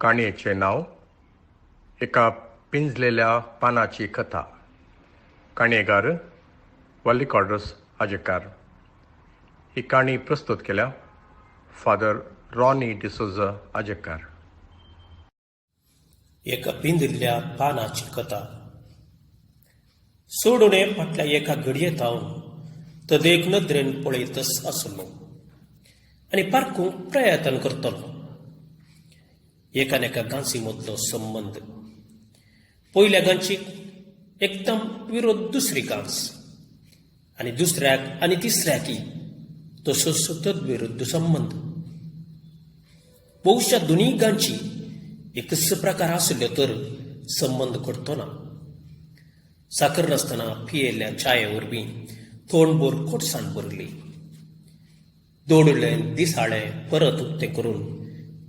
काणयेचें नांव एका पिंजलेल्या पानाची कथा. काणयेकार वल्लीकॉड्रस आजेकार. ही काणी प्रस्तुत केल्या फादर रॉनी डिसोजा आजेकार. एका पिंजलेल्या पानाची कथा. सोडूने फाटल्या एका घडयेत हांव तदेक नदरेन पळयतच आसलो आनी पारखूंक प्रयत्न करतलो. एकान एका गांची मदलो संबंद. पयल्या गांचीक एकदम विरोध दुसरी गांच आनी दुसऱ्याक आनी तिसऱ्याकी तसो सतत विरुद्ध संबंध. बहुशा दोनूय गांची एकच प्रकार आसल्यो तर संबंध घडतो ना. साकर नासतना पियेल्ल्या चाये वरवीं तोंडभर खोटसाण भरली. दौडलें दिसाळें परत उक्तें करून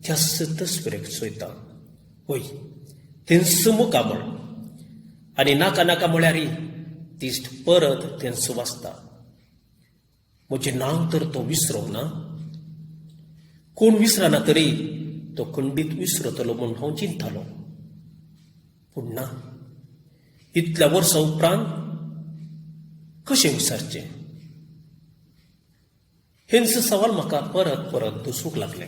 त्याच तस्विरेक चोयता. वय तेंच मुखामळ आनी नाका नाका म्हळ्यार तिश्ट परत तेंच वाचता. म्हजें नांव तर तो विसरूंक ना. कोण विसरना तरी तो खंडीत विसरतलो म्हूण हांव चिंतालो. पूण ना, इतल्या वर्सां उपरांत कशें विसरचें? हेंच सवाल म्हाका परत परत दुसूंक लागले.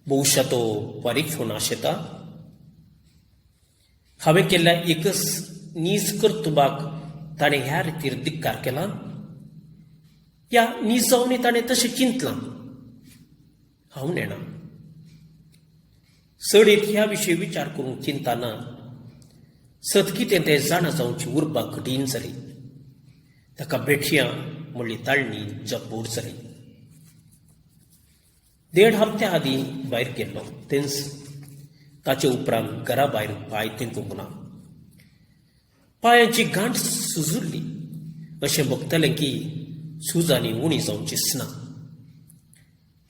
बहुशा तो बारीक फोन आशेता. हांवें केल्ल्या एकच नीज कर्तुबाक ताणें ह्या रितीर धिक्कार केला. या नीज जावनी ताणें तशें चिंतलां. हांव नेणा. चडीत ह्या विशीं विचार करूंक चिंतना सतकितें तें जाणा जावची उरपाक कठीण जाली. ताका बेठियां म्हणली ताळणी जपूर जाली. 1.5 हप्त्या आदीं भायर गेल्लो. तेंच ताचे उपरांत घरा भायर पांय तेंकूंक ना. पांयाची गांठ सुजुरली अशें बगतलें की सूज आनी उणी जावची ना.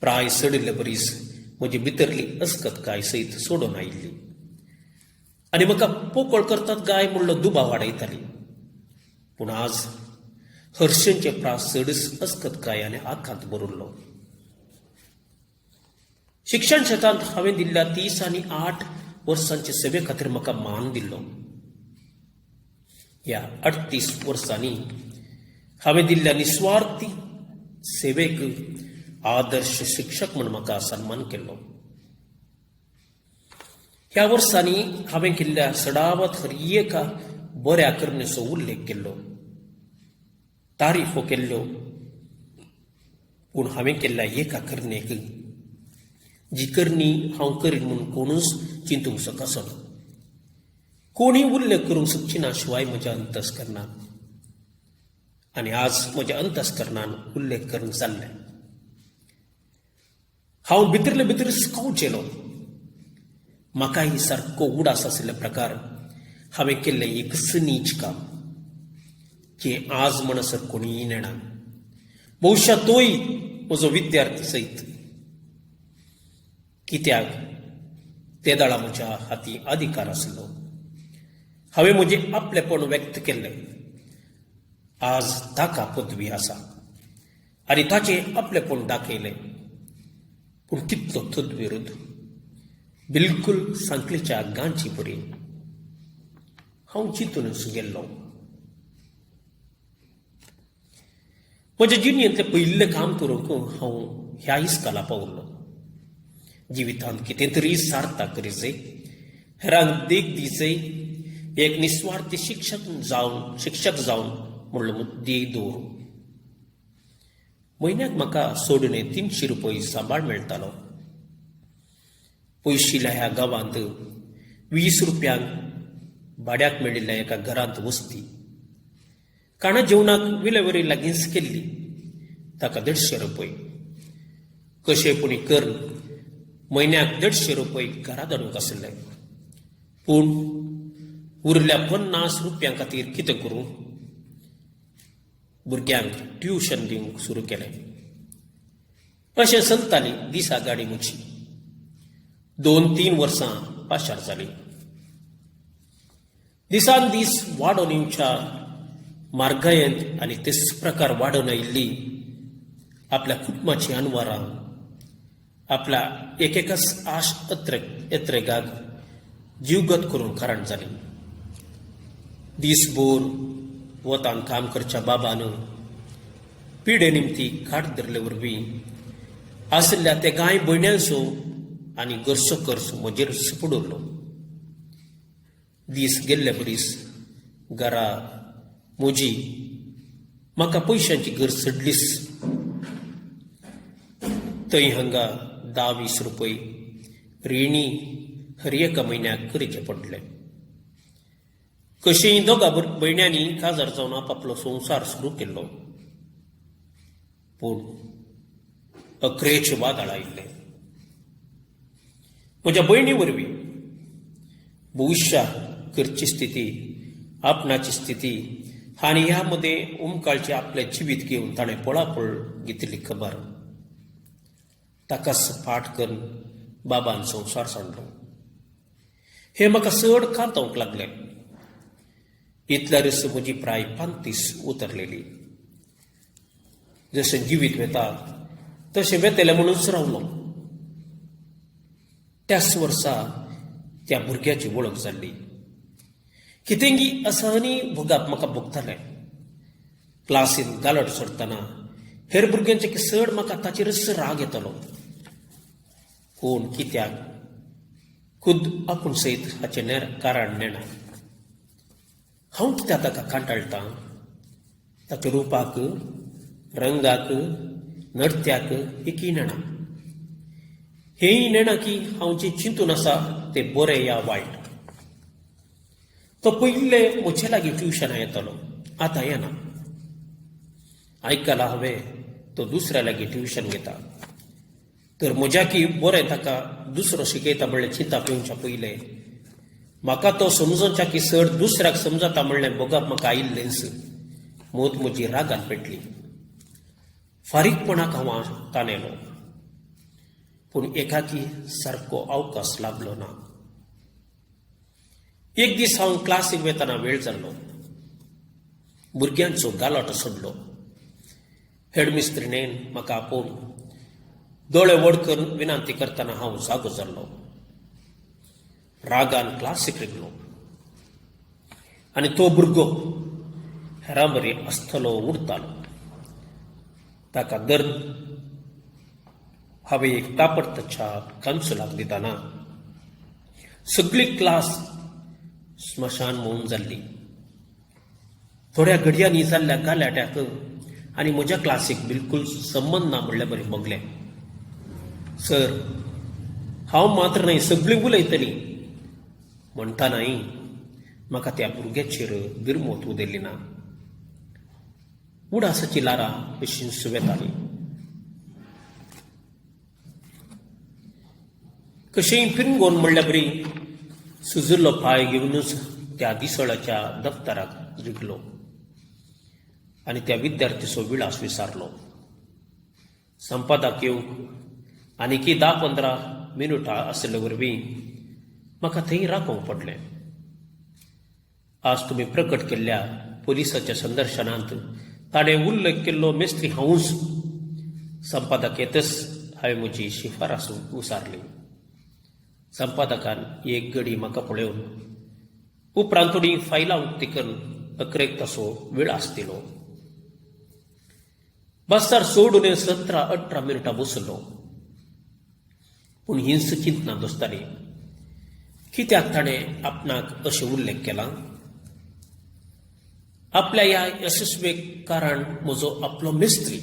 प्राय सडिल्ले बरीस म्हजी भितरली अस्कतकाय सयत सोडून आयिल्ली आनी म्हाका पोकळ करतात गाय म्हणलो दुबाव वाडयताली. पूण आज हर्शेंचे प्रास चडच अस्कतकायाने आखांत भरुल्लो. शिक्षण क्षेत्रांत हांवें दिल्ल्या 30 आनी 8 वर्सांचे सेवे खातीर म्हाका मान दिल्लो. ह्या 38 वर्सांनी हांवें दिल्ल्या निस्वार्थी सेवेक आदर्श शिक्षक म्हूण म्हाका सन्मान केल्लो. ह्या वर्सांनी हांवें केल्ल्या सडावत हर एका बऱ्या करणेचो उल्लेख केल्लो, तारीफो केल्ल्यो. पूण हांवें केल्ल्या एका करणेक जी करणी हांव करीन म्हूण कोणूच चिंतूंक शकना. कोणीय उल्लेख करूंक शकची ना शिवाय म्हज्या अंतस्करणान. आनी आज म्हज्या अंतस्करणान उल्लेख करूंक जाल्लें. हांव भितरले भितर स्कावचेलो. म्हाकाय सारको उडास आशिल्ल्या प्रकार हांवें केल्लें एकच नीच काम जें आज म्हणसर कोणीय नेणा. बहुशा तोय म्हजो विद्यार्थी सयत. कित्याक ते दाळा म्हज्या हाती अधिकार आसलो. हांवें म्हजें आपलेपण व्यक्त केल्लें. आज ताका पदवी आसा आनी ताचें आपलेपण दाखयलें. पूण कितलो तदविरुद्ध. बिलकूल सांकलेच्या गांची बरी. हांव चिंतूनच गेल्लो. म्हज्या जिणेंतलें पयिल्लें काम करूंक हांव ह्या इस्काला पावल्लो. जिवितांत कितें तरी सार्थक करीचें, हेरांक देख दिवचें, एक निस्वार्थी शिक्षक जावन म्हणलो ध्येय दवरूं. म्हयन्याक म्हाका सोडून 300 रुपये सांबाळ मेळटालो. पयशिल्ल्या ह्या गांवांत 20 रुपयांक भाड्याक मेळिल्ल्या एका घरांत वस्ती. खाणा जेवणाक विलेवरी लागींच केल्ली. ताका 150 रुपये. कशेंपुणी कर म्हयन्याक 150 रुपये घरा धाडूंक आसले. पूण उरल्या 50 रुपयां खातीर कितें करूं? भुरग्यांक ट्युशन दिवंक सुरू केलें. अशें चलताली दिसा गाडी म्हजी. 2-3 वर्सां पाशार जालीं. दिसान दीस वाडोवन येवच्या मार्गायेंत आनी तेच प्रकार वाडोवन आयिल्ली आपल्या कुटुंबाची अनवरां आपला एकेकाच आश यत्रेगाक जीवगत करून कारण जाली. दिसभर वतान काम करच्या बाबान पिढे निमती खाट धरले वरवीं आसल्या ते गाय भयण्यांचो आनी गरसो कर्स म्हजेर सुपडुरलो. दीस गेल्ले बरीस घरा म्हजी म्हाका पयशांची गरज सडलीच. थंय हांगा 10-20 रुपये रिणी हर एका म्हयन्याक करचे पडले. कशेंय दोगा भयण्यांनी काजार जावन आपापलो संवसार सुरू केल्लो. पूण अकरेचे वादळ आयिल्ले. म्हज्या भयणी वरवीं भविश्या करची स्थिती, आपणाची स्थिती आनी ह्या मध्ये उमकाळचे आपले जिवीत घेवन ताणें पळापळ घेतली खबर. ताकाच फाट करून बाबान संवसार सांडलो. हे म्हाका चड कांतावंक लागलें. इतल्यारच म्हजी प्राय 35 उतरलेली. जशें जिवीत वेता तशें वेतेलें म्हणूनच रावलो. त्याच वर्सा त्या भुरग्याची वळख जाल्ली. कितेंगी असहनी भोगाप म्हाका भोगतालें. क्लासीन गालट सोडटना हेर भुरग्यांचे चड म्हाका ताचेरच राग येतालो. कोण कित्याक खुद आपूण सयत हाचें कारण नेना. हांव कित्याक ताका कांटाळटां. ताच्या रुपाक, रंगाक, नृत्याक एकी नेना. हेय नेना की हांव जें चिंतून आसा तें बरें या वायट. तो पयले म्हजे लागीं ट्युशना येतालो, आतां येना. आयकलां हांवें तो दुसऱ्या लागीं ट्युशन घेता. तर म्हज्याकी बरें ताका दुसरो शिकयता म्हणलें चिंता पेंवच्या पयले म्हाका तो समजोवच्या की चड दुसऱ्याक समजता म्हणलें भोगप म्हाका आयिल्लेंच मूत म्हजी रागान पेटली. फारीकपणाक हांव ताणेलो. पूण एकाकी सारको अवकाश लाभलो ना. एक दीस हांव क्लासीक वेतना वेळ जाल्लो. भुरग्यांचो गालट सोडलो. हेडमिस्त्रीणेन म्हाका आपोवन दोळे व्हड करून विनंती करतना हांव जागो जाल्लो. रागान क्लासीक रिगलो. आनी तो भुरगो हेरांबरी आसतलो उरतालो. ताका दर हांवें एक तापडतच्या कांसुलाक दिताना सगळी क्लास स्मशान मोहून जाल्ली. थोड्या घडयांनी जाल्ल्या गाल्याट्याक आनी म्हज्या क्लासीक बिलकूल संबंद ना म्हणलें बरें बगलें. सर, हांव मात्र न्हय सगळीं उलयतलीं म्हणटानाय म्हाका त्या भुरग्याचेर बिरमोत उदेली ना. उडासाची लारां अशीं सुवेतालीं. कशेंय फिरंगोन म्हणल्या बरी सुजिल्लो पांय घेवनूच त्या दिसळाच्या दफ्तराक रिगलो आनी त्या विद्यार्थीचो विळास विचारलो. संपादक येवंक आनीकी 10-15 मिनटां आसले वरवीं म्हाका थंय राखोवंक पडलें. आज तुमी प्रकट केल्ल्या पुलिसाच्या संदर्शनांत ताणें उल्लेख केल्लो मेस्त्री हांवूच. संपादक येतच हांवें म्हजी शिफारस उसारली. संपादकान एक घडी म्हाका पळयोवन उपरांत थोडी फायलां उक्ती करून अकरेक ताचो विळास दिलो. बसार सोडून 17-18 मिनटां बसलो. पूण हिंस चिंतना दोस्तारी कित्याक ताणें आपणाक अशें उल्लेख केला. आपल्या ह्या यशस्वेक कारण म्हजो आपलो मेस्त्री.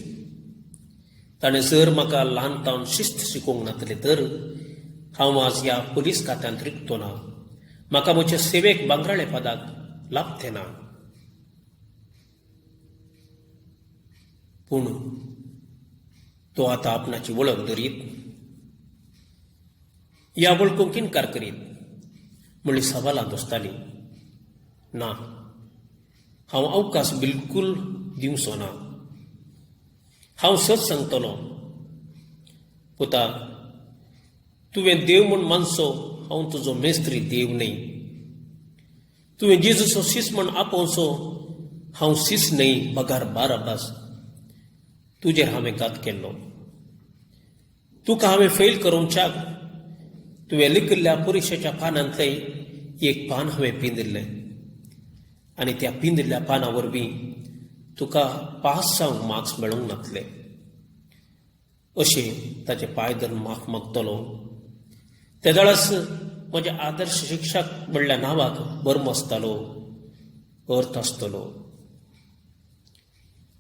ताणें जर म्हाका ल्हानतावन शिस्त शिकोवंक नातलें तर हांव आज ह्या पुलीस खात्यांत रिगतो ना. म्हाका म्हज्या सेवेक बांगराळे पदाक लाभतें ना. पूण तो आतां आपणाची वळख धरीत ह्या वळखूंक इन्कार करीत म्हणली सवालां दोस्ताली. ना, हांव अवकाश बिलकूल दिवचो ना. हांव सच सांगतलो. पुता, तुवें देव म्हूण मानसो, हांव तुजो मेस्त्री देव न्हय. तुवें जेजूचो सीस म्हूण आपोवचो, हांव सीस न्हय, बगार बाराबास. तुजेर हांवें घात केल्लो. तुका हांवें फेल करूंक चाग. तुवें लिखिल्ल्या पुरुशाच्या पानांतले एक पान हांवें पिंदिल्लें आनी त्या पिंदिल्ल्या पाना वरवीं तुका 5 मार्क्स मेळूंक नातले. अशें ताचे पांय धरून माफ मागतलो. ते दळस म्हज्या आदर्श शिक्षक म्हणल्या नांवाक बर्म आसतालो, अर्थ आसतलो.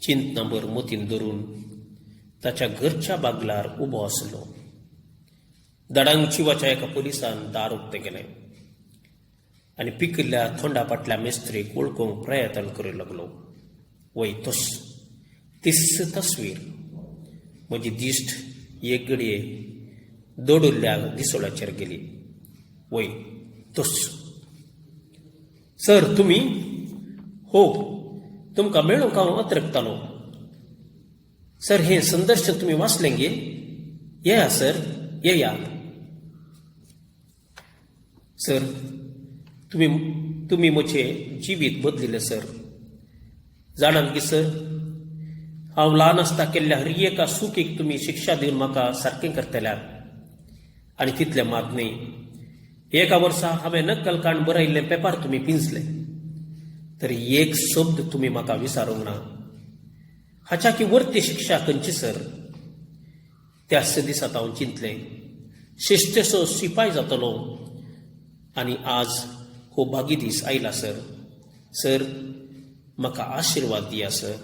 चिंतनाभर मतीन धरून ताच्या घरच्या बागलार उबो आसलो. दडांगचिवाच्या एका पुलिसान दार उक्तें केलें आनी पिकिल्ल्या थोंडा फाटल्या मेस्त्रीक वळखूंक प्रयत्न करूं लागलो. वय तीस तस्वीर म्हजी दिश्ट एक घडये दडुल्ल्या दिसोळ्याचेर गेली. वय सर तुमी? हो, तुमकां मेळूंक हांव अत्रकतालो. सर हें संदर्शन तुमी वाचलें गे? येया सर, येया. सर तुमी म्हजें जिवीत बदलिल्लें सर. जाणात गे सर, हांव ल्हान आसता केल्ल्या हर एका चुकीक तुमी शिक्षा दिवन म्हाका सारकें करतल्यात. आनी तितलें मात न्ही, एका वर्सा हांवें नक्कलकांड बरयल्लें पेपर तुमी पिंजलें, तरी एक शब्द तुमी म्हाका विचारूंक ना. हाच्या की वर्ती शिक्षा खंयची सर? त्याच दिसांत हांव चिंतलें, शिस्तेचो शिपाय जातलो आनी आज हो भागी दीस आयला सर. सर म्हाका आशिर्वाद दिया सर.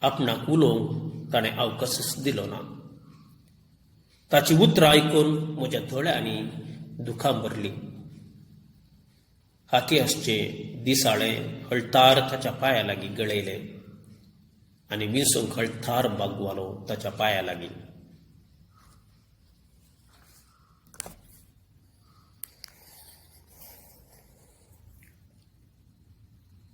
आपणाक उलोवंक ताणें अवकाशच दिलो ना. ताची उतरां आयकून म्हज्या दोळ्यांनी दुखां भरली. हाती आसचे दिसाळे हळतार ताच्या पांया लागीं गळयले आनी विंसूंक हळतार बागवालो ताच्या पांया लागीं.